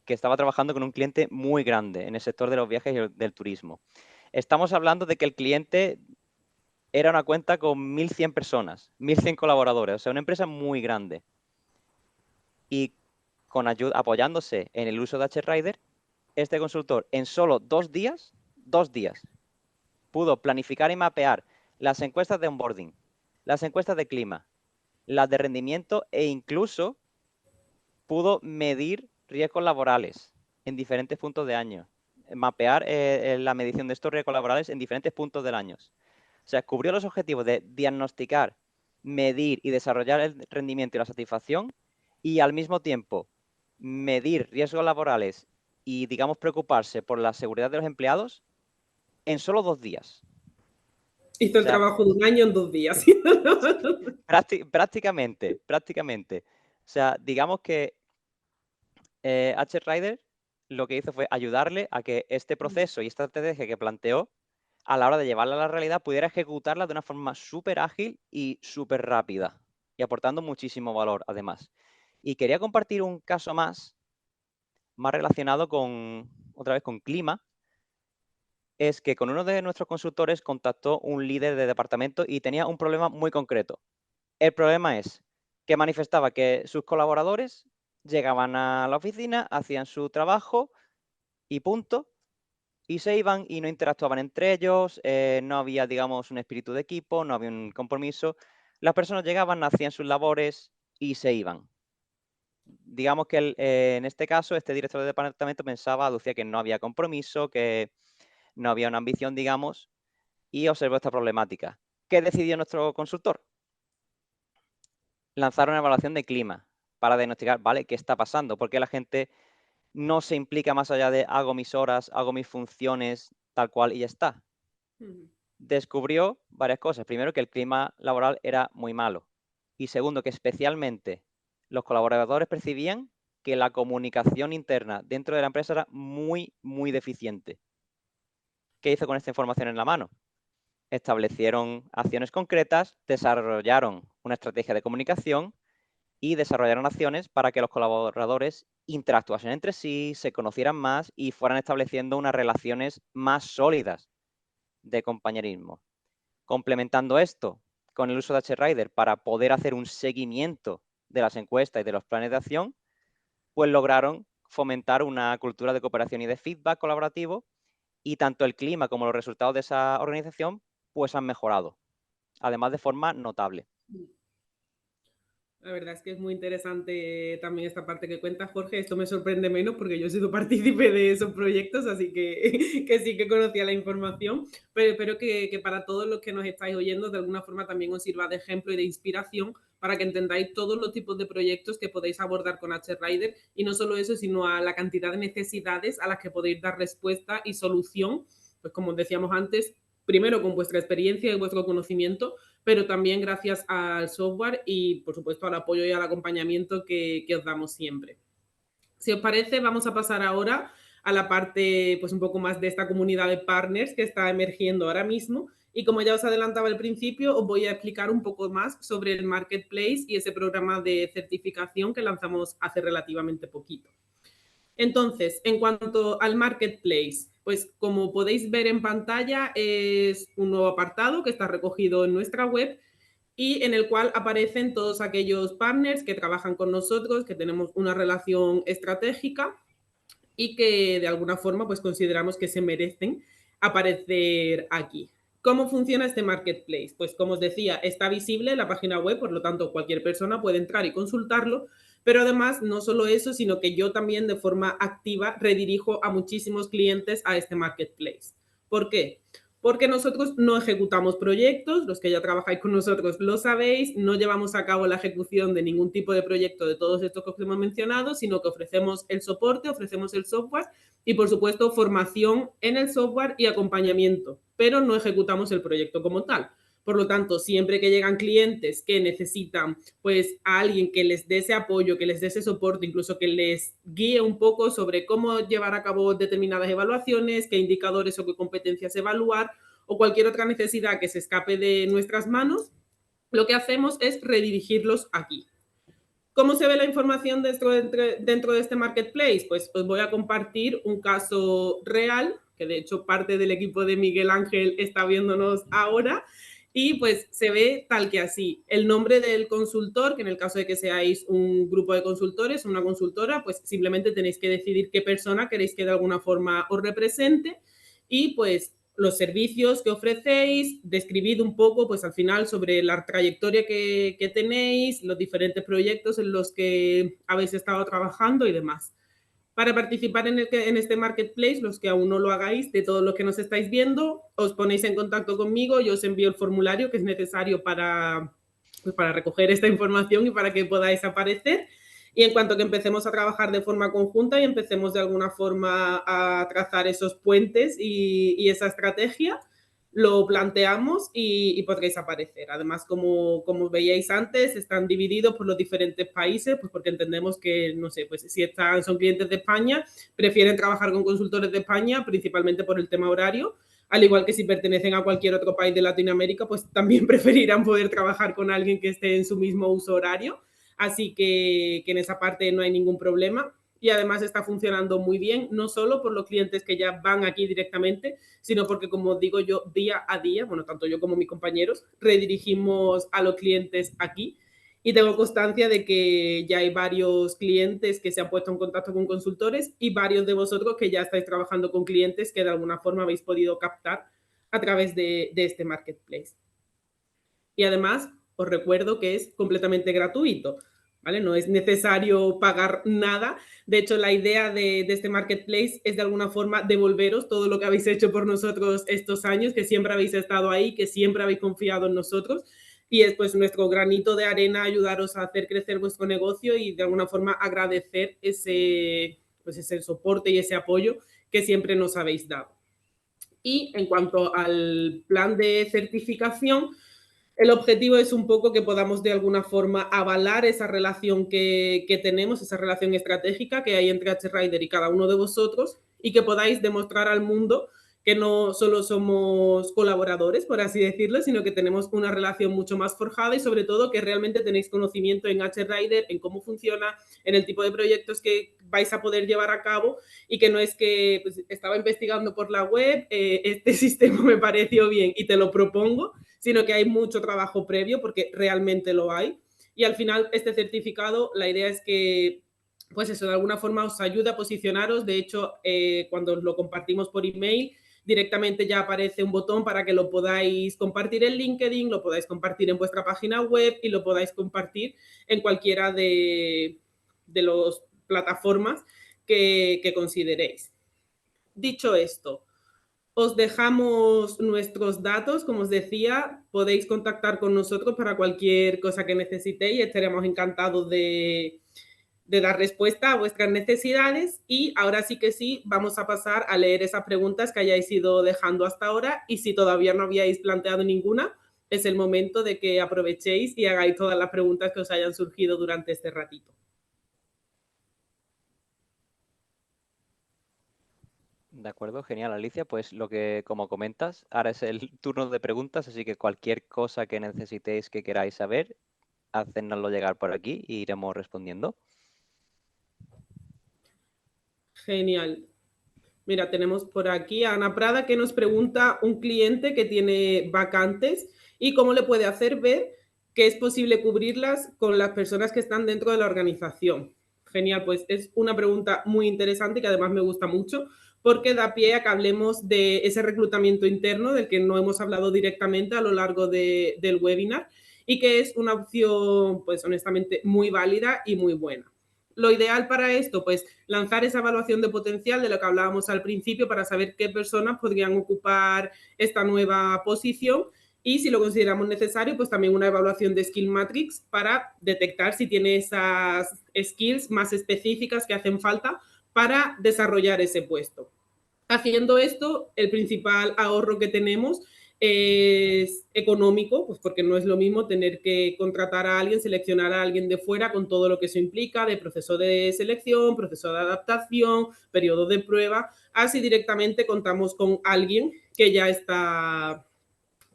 Speaker 1: que estaba trabajando con un cliente muy grande en el sector de los viajes y del turismo. Estamos hablando de que el cliente era una cuenta con 1.100 personas, 1.100 colaboradores, o sea, una empresa muy grande. Y apoyándose en el uso de HRider, este consultor en solo 2 días, pudo planificar y mapear las encuestas de onboarding, las encuestas de clima, las de rendimiento e incluso pudo medir riesgos laborales en diferentes puntos de año, mapear la medición de estos riesgos laborales en diferentes puntos del año. O sea, cubrió los objetivos de diagnosticar, medir y desarrollar el rendimiento y la satisfacción y al mismo tiempo medir riesgos laborales y, digamos, preocuparse por la seguridad de los empleados en solo 2 días.
Speaker 2: Hizo
Speaker 1: O
Speaker 2: el
Speaker 1: sea,
Speaker 2: trabajo de un año en 2 días.
Speaker 1: prácticamente. O sea, digamos que HRider lo que hizo fue ayudarle a que este proceso y esta estrategia que planteó, a la hora de llevarla a la realidad, pudiera ejecutarla de una forma súper ágil y súper rápida, y aportando muchísimo valor, además. Y quería compartir un caso más relacionado con, otra vez, con clima, es que con uno de nuestros consultores contactó un líder de departamento y tenía un problema muy concreto. El problema es que manifestaba que sus colaboradores llegaban a la oficina, hacían su trabajo y punto, y se iban y no interactuaban entre ellos, no había, digamos, un espíritu de equipo, no había un compromiso. Las personas llegaban, hacían sus labores y se iban. Digamos que en este caso, este director de departamento pensaba, aducía que no había compromiso, que no había una ambición, digamos, y observó esta problemática. ¿Qué decidió nuestro consultor? Lanzar una evaluación de clima para diagnosticar, ¿vale? ¿Qué está pasando? ¿Por qué la gente no se implica más allá de hago mis horas, hago mis funciones, tal cual y ya está? Descubrió varias cosas. Primero, que el clima laboral era muy malo. Y segundo, que especialmente los colaboradores percibían que la comunicación interna dentro de la empresa era muy, muy deficiente. ¿Qué hizo con esta información en la mano? Establecieron acciones concretas, desarrollaron una estrategia de comunicación y desarrollaron acciones para que los colaboradores interactuasen entre sí, se conocieran más y fueran estableciendo unas relaciones más sólidas de compañerismo. Complementando esto con el uso de HRider para poder hacer un seguimiento de las encuestas y de los planes de acción, pues lograron fomentar una cultura de cooperación y de feedback colaborativo, y tanto el clima como los resultados de esa organización pues han mejorado, además de forma notable.
Speaker 2: La verdad es que es muy interesante también esta parte que cuenta Jorge. Esto me sorprende menos porque yo he sido partícipe de esos proyectos, así que, que sí que conocía la información, pero espero que para todos los que nos estáis oyendo de alguna forma también os sirva de ejemplo y de inspiración para que entendáis todos los tipos de proyectos que podéis abordar con HRider, y no solo eso, sino a la cantidad de necesidades a las que podéis dar respuesta y solución, pues como decíamos antes, primero con vuestra experiencia y vuestro conocimiento, pero también gracias al software y, por supuesto, al apoyo y al acompañamiento que os damos siempre. Si os parece, vamos a pasar ahora a la parte, pues un poco más de esta comunidad de partners que está emergiendo ahora mismo. Y como ya os adelantaba al principio, os voy a explicar un poco más sobre el Marketplace y ese programa de certificación que lanzamos hace relativamente poquito. Entonces, en cuanto al Marketplace, pues como podéis ver en pantalla, es un nuevo apartado que está recogido en nuestra web y en el cual aparecen todos aquellos partners que trabajan con nosotros, que tenemos una relación estratégica y que de alguna forma pues consideramos que se merecen aparecer aquí. ¿Cómo funciona este marketplace? Pues como os decía, está visible en la página web, por lo tanto cualquier persona puede entrar y consultarlo, pero además no solo eso, sino que yo también de forma activa redirijo a muchísimos clientes a este marketplace. ¿Por qué? Porque nosotros no ejecutamos proyectos, los que ya trabajáis con nosotros lo sabéis, no llevamos a cabo la ejecución de ningún tipo de proyecto de todos estos que os hemos mencionado, sino que ofrecemos el soporte, ofrecemos el software y, por supuesto, formación en el software y acompañamiento, pero no ejecutamos el proyecto como tal. Por lo tanto, siempre que llegan clientes que necesitan pues a alguien que les dé ese apoyo, que les dé ese soporte, incluso que les guíe un poco sobre cómo llevar a cabo determinadas evaluaciones, qué indicadores o qué competencias evaluar o cualquier otra necesidad que se escape de nuestras manos, lo que hacemos es redirigirlos aquí. ¿Cómo se ve la información dentro de este marketplace? Pues os voy a compartir un caso real, que de hecho parte del equipo de Miguel Ángel está viéndonos ahora, y pues se ve tal que así. El nombre del consultor, que en el caso de que seáis un grupo de consultores, una consultora, pues simplemente tenéis que decidir qué persona queréis que de alguna forma os represente y pues los servicios que ofrecéis, describid un poco, pues al final, sobre la trayectoria que tenéis, los diferentes proyectos en los que habéis estado trabajando y demás. Para participar en este marketplace, los que aún no lo hagáis, de todos los que nos estáis viendo, os ponéis en contacto conmigo, yo os envío el formulario que es necesario pues para recoger esta información y para que podáis aparecer. Y en cuanto que empecemos a trabajar de forma conjunta y empecemos de alguna forma a trazar esos puentes y esa estrategia, lo planteamos y podréis aparecer. Además, como veíais antes, están divididos por los diferentes países, pues porque entendemos que, no sé, pues si son clientes de España, prefieren trabajar con consultores de España, principalmente por el tema horario, al igual que si pertenecen a cualquier otro país de Latinoamérica, pues también preferirán poder trabajar con alguien que esté en su mismo uso horario. Así que en esa parte no hay ningún problema. Y además está funcionando muy bien, no solo por los clientes que ya van aquí directamente, sino porque, como digo yo, día a día, bueno, tanto yo como mis compañeros, redirigimos a los clientes aquí. Y tengo constancia de que ya hay varios clientes que se han puesto en contacto con consultores y varios de vosotros que ya estáis trabajando con clientes que de alguna forma habéis podido captar a través de este marketplace. Y además, os recuerdo que es completamente gratuito, ¿vale? No es necesario pagar nada. De hecho, la idea de este marketplace es de alguna forma devolveros todo lo que habéis hecho por nosotros estos años, que siempre habéis estado ahí, que siempre habéis confiado en nosotros. Y es pues nuestro granito de arena ayudaros a hacer crecer vuestro negocio y de alguna forma agradecer pues ese soporte y ese apoyo que siempre nos habéis dado. Y en cuanto al plan de certificación, el objetivo es un poco que podamos de alguna forma avalar esa relación que tenemos, esa relación estratégica que hay entre HRider y cada uno de vosotros y que podáis demostrar al mundo que no solo somos colaboradores, por así decirlo, sino que tenemos una relación mucho más forjada y sobre todo que realmente tenéis conocimiento en HRider, en cómo funciona, en el tipo de proyectos que vais a poder llevar a cabo y que no es que pues, estaba investigando por la web, este sistema me pareció bien y te lo propongo, sino que hay mucho trabajo previo porque realmente lo hay. Y al final este certificado, la idea es que pues eso, de alguna forma os ayuda a posicionaros. De hecho, cuando lo compartimos por email, directamente ya aparece un botón para que lo podáis compartir en LinkedIn, lo podáis compartir en vuestra página web y lo podáis compartir en cualquiera de las plataformas que consideréis. Dicho esto, os dejamos nuestros datos, como os decía, podéis contactar con nosotros para cualquier cosa que necesitéis y estaremos encantados de dar respuesta a vuestras necesidades. Y ahora sí que sí, vamos a pasar a leer esas preguntas que hayáis ido dejando hasta ahora y si todavía no habíais planteado ninguna, es el momento de que aprovechéis y hagáis todas las preguntas que os hayan surgido durante este ratito.
Speaker 1: De acuerdo, genial, Alicia. Pues lo que, como comentas, ahora es el turno de preguntas, así que cualquier cosa que necesitéis, que queráis saber, hacednoslo llegar por aquí y iremos respondiendo.
Speaker 2: Genial. Mira, tenemos por aquí a Ana Prada que nos pregunta un cliente que tiene vacantes y cómo le puede hacer ver que es posible cubrirlas con las personas que están dentro de la organización. Genial, pues es una pregunta muy interesante que además me gusta mucho porque da pie a que hablemos de ese reclutamiento interno del que no hemos hablado directamente a lo largo del webinar y que es una opción, pues honestamente, muy válida y muy buena. Lo ideal para esto, pues lanzar esa evaluación de potencial de lo que hablábamos al principio para saber qué personas podrían ocupar esta nueva posición y si lo consideramos necesario, pues también una evaluación de Skill Matrix para detectar si tiene esas skills más específicas que hacen falta para desarrollar ese puesto. Haciendo esto, el principal ahorro que tenemos es económico, pues porque no es lo mismo tener que contratar a alguien, seleccionar a alguien de fuera con todo lo que eso implica, de proceso de selección, proceso de adaptación, periodo de prueba. Así directamente contamos con alguien que ya está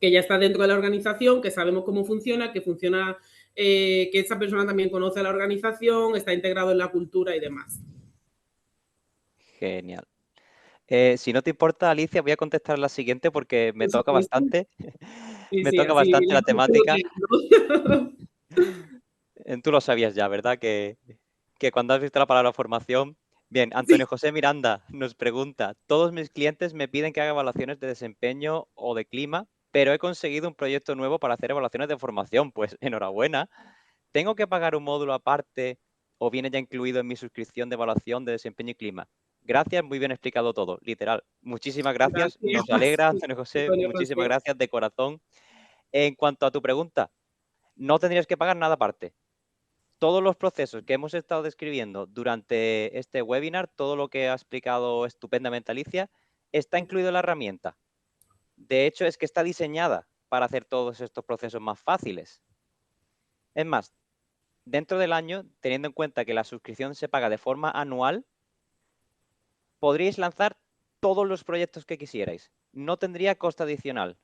Speaker 2: dentro de la organización, que sabemos cómo funciona, que esa persona también conoce a la organización, está integrado en la cultura y demás.
Speaker 1: Genial. Si no te importa, Alicia, voy a contestar la siguiente porque me
Speaker 2: Por
Speaker 1: toca
Speaker 2: supuesto.
Speaker 1: bastante.
Speaker 2: Sí,
Speaker 1: Me
Speaker 2: sí,
Speaker 1: toca
Speaker 2: así
Speaker 1: bastante
Speaker 2: le
Speaker 1: la
Speaker 2: vamos
Speaker 1: temática.
Speaker 2: conociendo.
Speaker 1: Tú lo sabías ya, ¿verdad? Que cuando has visto la palabra formación. Bien,
Speaker 2: Sí,
Speaker 1: Antonio José Miranda nos pregunta, todos mis clientes me piden que haga evaluaciones de desempeño o de clima, pero he conseguido un proyecto nuevo para hacer evaluaciones de formación. Pues enhorabuena. ¿Tengo que pagar un módulo aparte o viene ya incluido en mi suscripción de evaluación de desempeño y clima? Gracias, muy bien explicado todo, literal. Muchísimas gracias, nos
Speaker 2: gracias,
Speaker 1: alegra, Antonio José,
Speaker 2: Antonio
Speaker 1: muchísimas
Speaker 2: José.
Speaker 1: gracias de corazón. En cuanto a tu pregunta, no tendrías que pagar nada aparte. Todos los procesos que hemos estado describiendo durante este webinar, todo lo que ha explicado estupendamente Alicia, está incluido en la herramienta. De hecho, es que está diseñada para hacer todos estos procesos más fáciles. Es más, dentro del año, teniendo en cuenta que la suscripción se paga de forma anual, podríais lanzar todos los proyectos que quisierais. No tendría coste adicional.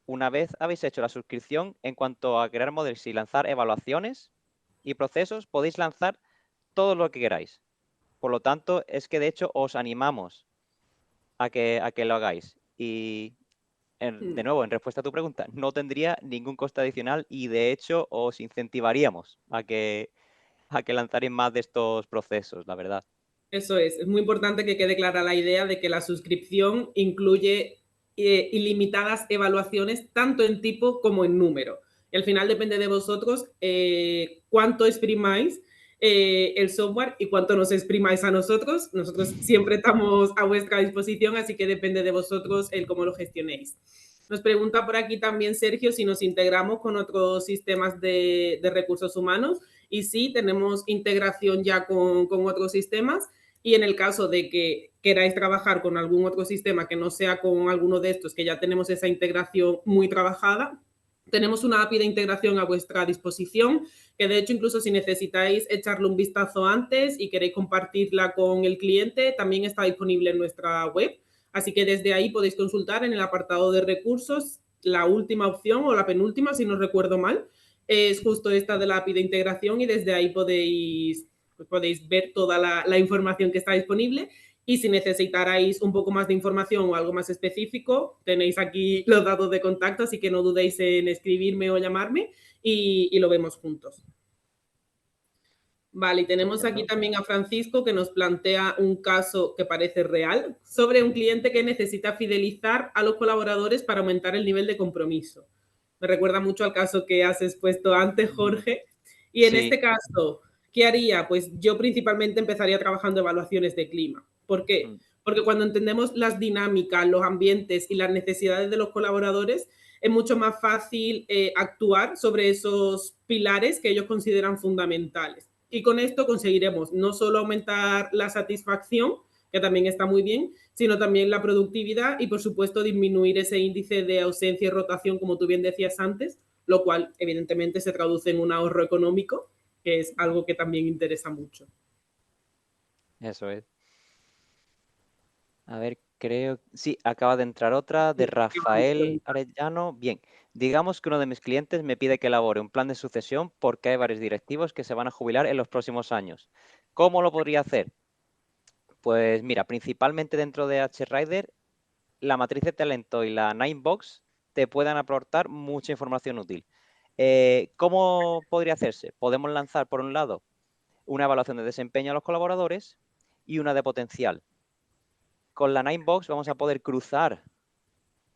Speaker 1: Una vez habéis hecho la suscripción, en cuanto a crear modelos y lanzar evaluaciones y procesos, podéis lanzar todo lo que queráis. Por lo tanto, es que de hecho os animamos a que lo hagáis. Y de nuevo, en respuesta a tu pregunta, no tendría ningún coste adicional y de hecho os incentivaríamos a que lanzaréis más de estos procesos, la verdad.
Speaker 2: Eso es muy importante que quede clara la idea de que la suscripción incluye ilimitadas evaluaciones, tanto en tipo como en número. Y al final depende de vosotros cuánto exprimáis el software y cuánto nos exprimáis a nosotros. Nosotros siempre estamos a vuestra disposición, así que depende de vosotros el cómo lo gestionéis. Nos pregunta por aquí también Sergio si nos integramos con otros sistemas de recursos humanos. Y sí, tenemos integración ya con otros sistemas. Y en el caso de que queráis trabajar con algún otro sistema que no sea con alguno de estos, que ya tenemos esa integración muy trabajada, tenemos una API de integración a vuestra disposición, que de hecho incluso si necesitáis echarle un vistazo antes y queréis compartirla con el cliente, también está disponible en nuestra web. Así que desde ahí podéis consultar en el apartado de recursos la última opción o la penúltima, si no recuerdo mal, es justo esta de la API de integración y desde ahí podéis ver toda la información que está disponible. Y si necesitarais un poco más de información o algo más específico, tenéis aquí los datos de contacto, así que no dudéis en escribirme o llamarme y lo vemos juntos. Vale, y tenemos aquí
Speaker 1: Estupendo.
Speaker 2: también a Francisco que nos plantea un caso que parece real sobre un cliente que necesita fidelizar a los colaboradores para aumentar el nivel de compromiso. Me recuerda mucho al caso que has expuesto antes, Jorge. Y en
Speaker 1: Sí.
Speaker 2: este caso, ¿qué haría? Pues yo principalmente empezaría trabajando evaluaciones de clima. ¿Por qué?
Speaker 1: Mm.
Speaker 2: Porque cuando entendemos las dinámicas, los ambientes y las necesidades de los colaboradores, es mucho más fácil actuar sobre esos pilares que ellos consideran fundamentales. Y con esto conseguiremos no solo aumentar la satisfacción, que también está muy bien, sino también la productividad y, por supuesto, disminuir ese índice de ausencia y rotación, como tú bien decías antes, lo cual evidentemente se traduce en un ahorro económico, que es algo que también interesa mucho.
Speaker 1: Eso es. A ver, creo. Sí, acaba de entrar otra de
Speaker 2: Sí,
Speaker 1: Rafael Arellano. Bien, digamos que uno de mis clientes me pide que elabore un plan de sucesión porque hay varios directivos que se van a jubilar en los próximos años. ¿Cómo lo podría hacer? Pues mira, principalmente dentro de HRider, la matriz de talento y la Ninebox te puedan aportar mucha información útil. ¿Cómo podría hacerse? Podemos lanzar, por un lado, una evaluación de desempeño a los colaboradores y una de potencial. Con la Ninebox vamos a poder cruzar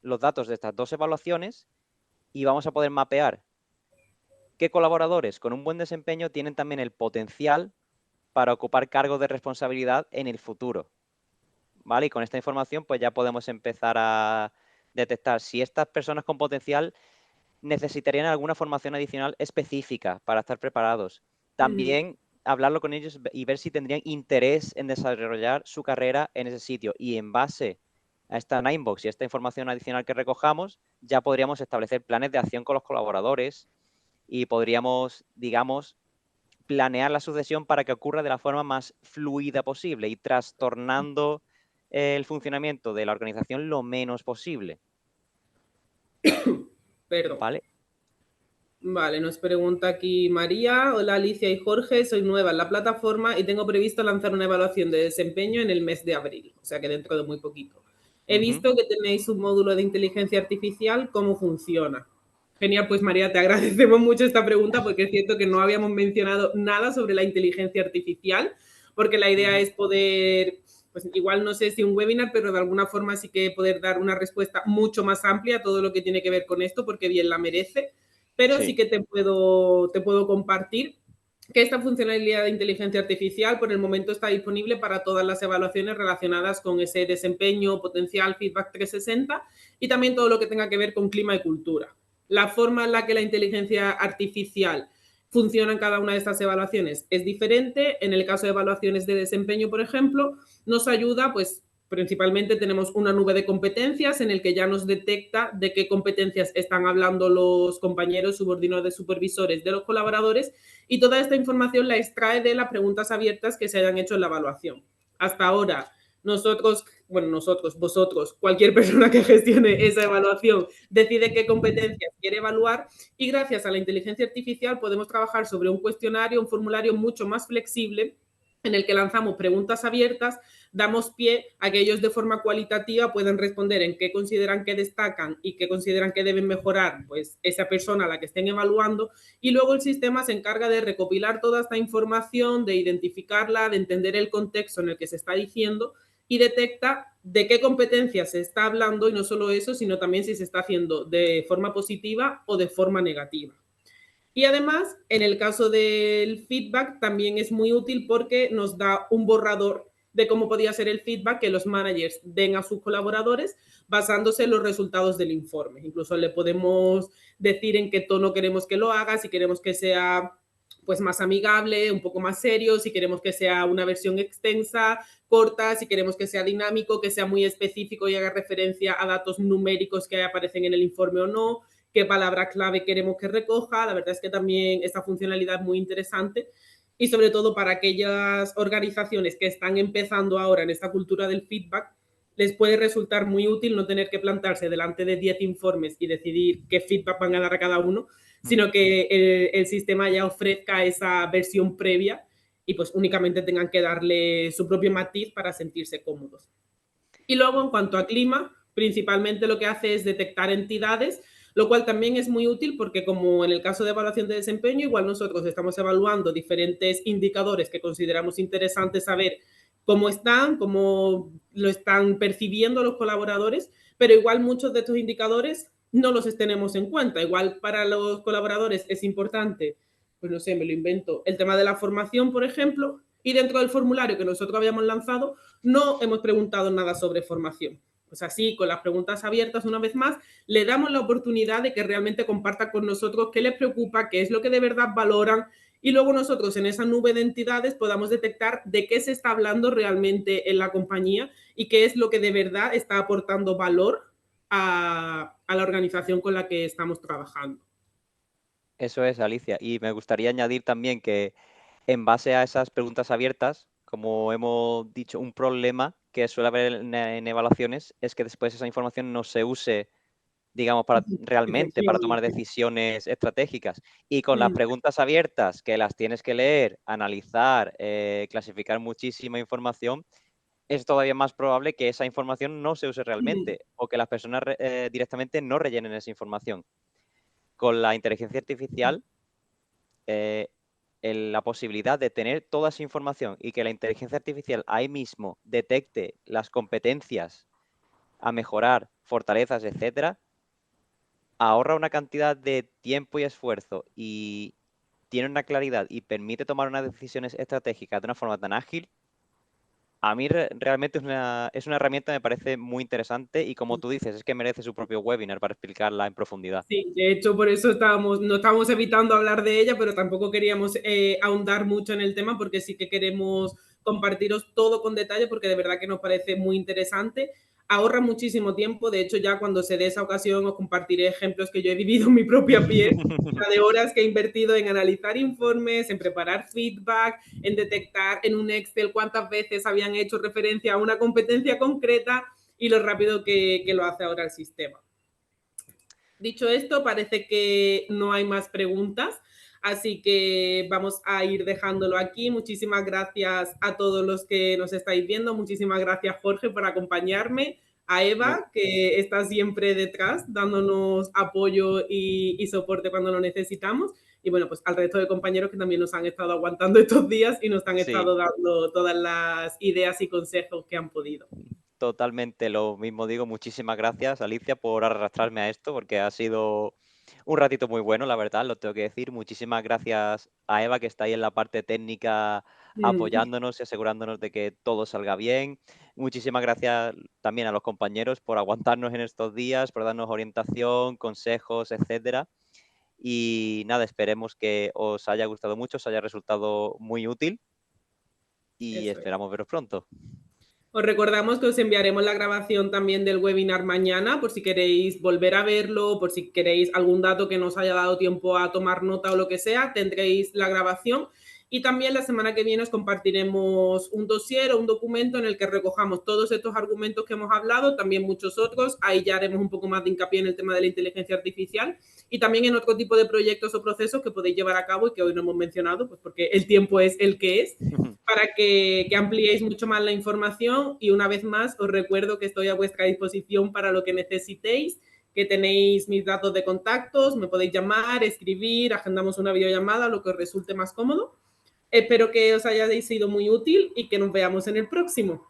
Speaker 1: los datos de estas dos evaluaciones y vamos a poder mapear qué colaboradores con un buen desempeño tienen también el potencial para ocupar cargos de responsabilidad en el futuro. ¿Vale? Y con esta información pues ya podemos empezar a detectar si estas personas con potencial necesitarían alguna formación adicional específica para estar preparados. También hablarlo con ellos y ver si tendrían interés en desarrollar su carrera en ese sitio. Y en base a esta Ninebox y a esta información adicional que recojamos, ya podríamos establecer planes de acción con los colaboradores y podríamos, digamos, planear la sucesión para que ocurra de la forma más fluida posible y trastornando el funcionamiento de la organización lo menos posible.
Speaker 2: Perdón.
Speaker 1: ¿Vale?
Speaker 2: Vale, nos pregunta aquí María. Hola Alicia y Jorge, soy nueva en la plataforma y tengo previsto lanzar una evaluación de desempeño en el mes de abril, o sea que dentro de muy poquito. He visto que tenéis un módulo de inteligencia artificial, ¿cómo funciona? Genial, pues María, te agradecemos mucho esta pregunta porque es cierto que no habíamos mencionado nada sobre la inteligencia artificial, porque la idea es poder, pues igual no sé si un webinar, pero de alguna forma sí que poder dar una respuesta mucho más amplia a todo lo que tiene que ver con esto, porque bien la merece. Pero sí
Speaker 1: Sí.
Speaker 2: que te puedo compartir que esta funcionalidad de inteligencia artificial por el momento está disponible para todas las evaluaciones relacionadas con ese desempeño, potencial, feedback 360 y también todo lo que tenga que ver con clima y cultura. La forma en la que la inteligencia artificial funciona en cada una de estas evaluaciones es diferente. En el caso de evaluaciones de desempeño, por ejemplo, nos ayuda, pues principalmente tenemos una nube de competencias en el que ya nos detecta de qué competencias están hablando los compañeros, subordinados, supervisores de los colaboradores y toda esta información la extrae de las preguntas abiertas que se hayan hecho en la evaluación. Hasta ahora, vosotros, cualquier persona que gestione esa evaluación decide qué competencias quiere evaluar y gracias a la inteligencia artificial podemos trabajar sobre un cuestionario, un formulario mucho más flexible en el que lanzamos preguntas abiertas, damos pie a que ellos de forma cualitativa puedan responder en qué consideran que destacan y qué consideran que deben mejorar pues esa persona a la que estén evaluando y luego el sistema se encarga de recopilar toda esta información, de identificarla, de entender el contexto en el que se está diciendo y detecta de qué competencias se está hablando y no solo eso, sino también si se está haciendo de forma positiva o de forma negativa. Y además, en el caso del feedback, también es muy útil porque nos da un borrador de cómo podía ser el feedback que los managers den a sus colaboradores basándose en los resultados del informe. Incluso le podemos decir en qué tono queremos que lo haga, si queremos que sea pues más amigable, un poco más serio, si queremos que sea una versión extensa, corta, si queremos que sea dinámico, que sea muy específico y haga referencia a datos numéricos que aparecen en el informe o no, qué palabra clave queremos que recoja. La verdad es que también esta funcionalidad es muy interesante y sobre todo para aquellas organizaciones que están empezando ahora en esta cultura del feedback, les puede resultar muy útil no tener que plantarse delante de 10 informes y decidir qué feedback van a dar a cada uno, sino que el sistema ya ofrezca esa versión previa y pues únicamente tengan que darle su propio matiz para sentirse cómodos. Y luego, en cuanto a clima, principalmente lo que hace es detectar entidades, lo cual también es muy útil porque como en el caso de evaluación de desempeño, igual nosotros estamos evaluando diferentes indicadores que consideramos interesantes saber cómo están, cómo lo están percibiendo los colaboradores, pero igual muchos de estos indicadores no los tenemos en cuenta. Igual para los colaboradores es importante, pues no sé, me lo invento, el tema de la formación, por ejemplo, y dentro del formulario que nosotros habíamos lanzado, no hemos preguntado nada sobre formación. Pues así, con las preguntas abiertas, una vez más, le damos la oportunidad de que realmente comparta con nosotros qué les preocupa, qué es lo que de verdad valoran y luego nosotros en esa nube de entidades podamos detectar de qué se está hablando realmente en la compañía y qué es lo que de verdad está aportando valor a la organización con la que estamos trabajando.
Speaker 1: Eso es, Alicia. Y me gustaría añadir también que en base a esas preguntas abiertas, como hemos dicho, un problema que suele haber en evaluaciones es que después esa información no se use, digamos, para realmente para tomar
Speaker 2: Efectivamente.
Speaker 1: decisiones estratégicas. Y con las preguntas abiertas, que las tienes que leer, analizar, clasificar muchísima información, es todavía más probable que esa información no se use realmente o que las personas directamente no rellenen esa información. Con la inteligencia artificial, eh, la posibilidad de tener toda esa información y que la inteligencia artificial ahí mismo detecte las competencias a mejorar, fortalezas, etcétera, ahorra una cantidad de tiempo y esfuerzo y tiene una claridad y permite tomar unas decisiones estratégicas de una forma tan ágil. A mí realmente es una herramienta que me parece muy interesante y como tú dices, es que merece su propio webinar para explicarla en profundidad.
Speaker 2: Sí, de hecho, por eso no estábamos evitando hablar de ella, pero tampoco queríamos ahondar mucho en el tema porque sí que queremos compartiros todo con detalle porque de verdad que nos parece muy interesante. ahorra muchísimo tiempo. De hecho, ya cuando se dé esa ocasión os compartiré ejemplos que yo he vivido en mi propia piel, la de horas que he invertido en analizar informes, en preparar feedback, en detectar en un Excel cuántas veces habían hecho referencia a una competencia concreta y lo rápido que lo hace ahora el sistema. Dicho esto, parece que no hay más preguntas, así que vamos a ir dejándolo aquí. Muchísimas gracias a todos los que nos estáis viendo. Muchísimas gracias, Jorge, por acompañarme. A
Speaker 1: Mu-
Speaker 2: Eva, que está siempre detrás, dándonos apoyo y soporte cuando lo necesitamos. Y bueno, pues al resto de compañeros que también nos han estado aguantando estos días y nos han
Speaker 1: Sí,
Speaker 2: estado dando todas las ideas y consejos que han podido.
Speaker 1: totalmente lo mismo digo. Muchísimas gracias, Alicia, por arrastrarme a esto, porque ha sido un ratito muy bueno, la verdad, lo tengo que decir. Muchísimas gracias a Eva, que está ahí en la parte técnica
Speaker 2: Mm,
Speaker 1: apoyándonos y asegurándonos de que todo salga bien. Muchísimas gracias también a los compañeros por aguantarnos en estos días, por darnos orientación, consejos, etcétera. Y nada, esperemos que os haya gustado mucho, os haya resultado muy útil y
Speaker 2: eso es.
Speaker 1: esperamos veros pronto.
Speaker 2: Os recordamos que os enviaremos la grabación también del webinar mañana, por si queréis volver a verlo, por si queréis algún dato que no os haya dado tiempo a tomar nota o lo que sea, tendréis la grabación. Y también la semana que viene os compartiremos un dossier o un documento en el que recojamos todos estos argumentos que hemos hablado, también muchos otros. Ahí ya haremos un poco más de hincapié en el tema de la inteligencia artificial y también en otro tipo de proyectos o procesos que podéis llevar a cabo y que hoy no hemos mencionado, pues porque el tiempo es el que es, para que ampliéis mucho más la información y una vez más os recuerdo que estoy a vuestra disposición para lo que necesitéis, que tenéis mis datos de contactos, me podéis llamar, escribir, agendamos una videollamada, lo que os resulte más cómodo. Espero que os haya sido muy útil y que nos veamos en el próximo.